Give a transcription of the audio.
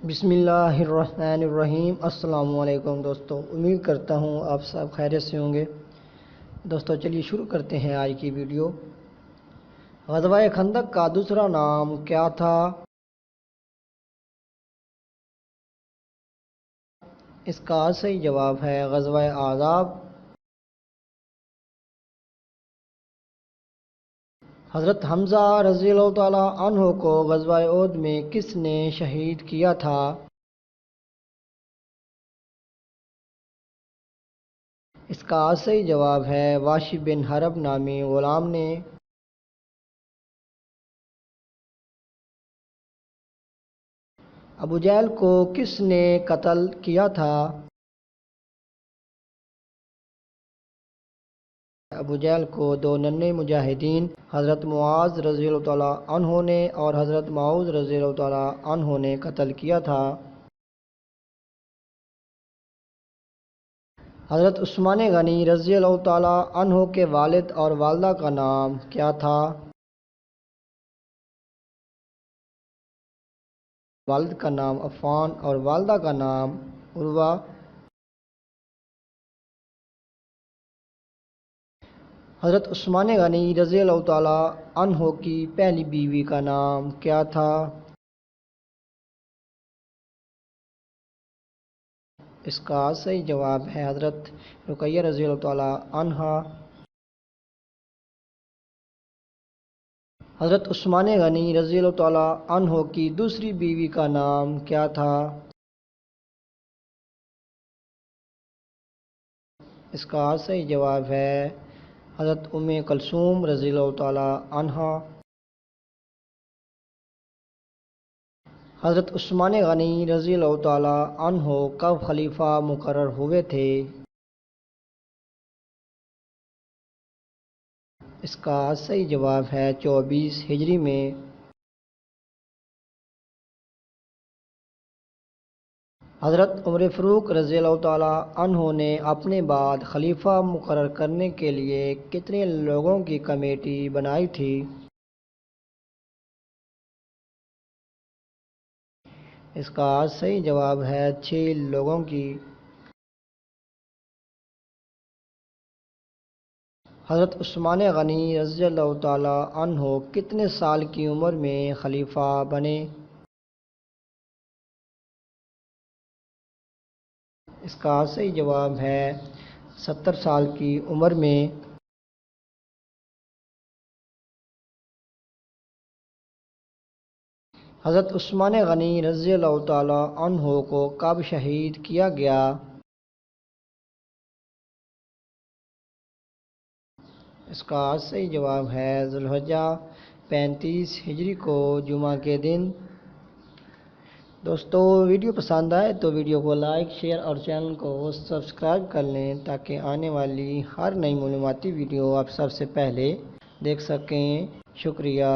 بسم اللہ الرحمن الرحیم۔ السلام علیکم دوستو، امید کرتا ہوں آپ سب خیریت سے ہوں گے۔ دوستو چلیے شروع کرتے ہیں آج کی ویڈیو۔ غزوہ خندق کا دوسرا نام کیا تھا؟ اس کا صحیح جواب ہے غزوہ احزاب۔ حضرت حمزہ رضی اللہ تعالی عنہ کو غزوہ احد میں کس نے شہید کیا تھا؟ اس کا صحیح جواب ہے واشی بن حرب نامی غلام نے۔ ابو جہل کو کس نے قتل کیا تھا؟ ابو جہل کو دو ننھے مجاہدین حضرت معاذ رضی اللہ تعالی عنہ نے اور حضرت معوذ رضی اللہ تعالی عنہ نے قتل کیا تھا۔ حضرت عثمان غنی رضی اللہ تعالی عنہ کے والد اور والدہ کا نام کیا تھا؟ والد کا نام عفان اور والدہ کا نام عروہ۔ حضرت عثمان غنی رضی اللہ تعالی عنہ کی پہلی بیوی کا نام کیا تھا؟ اس کا صحیح جواب ہے حضرت رقیہ رضی اللہ تعالی عنہا۔ حضرت عثمان غنی رضی اللہ تعالی عنہ کی دوسری بیوی کا نام کیا تھا؟ اس کا صحیح جواب ہے حضرت ام کلثوم رضی اللہ تعالی عنہا۔ حضرت عثمان غنی رضی اللہ تعالی عنہ کب خلیفہ مقرر ہوئے تھے؟ اس کا صحیح جواب ہے 24 ہجری میں۔ حضرت عمر فاروق رضی اللہ تعالی عنہ نے اپنے بعد خلیفہ مقرر کرنے کے لیے کتنے لوگوں کی کمیٹی بنائی تھی؟ اس کا صحیح جواب ہے 6 لوگوں کی۔ حضرت عثمان غنی رضی اللہ تعالی عنہ کتنے سال کی عمر میں خلیفہ بنے؟ اس کا صحیح جواب ہے 70 سال کی عمر میں۔ حضرت عثمان غنی رضی اللہ تعالی عنہ کو کب شہید کیا گیا؟ اس کا صحیح جواب ہے ذو الحجہ 35 ہجری کو جمعہ کے دن۔ دوستو ویڈیو پسند آئے تو ویڈیو کو لائک شیئر اور چینل کو سبسکرائب کر لیں تاکہ آنے والی ہر نئی معلوماتی ویڈیو آپ سب سے پہلے دیکھ سکیں۔ شکریہ۔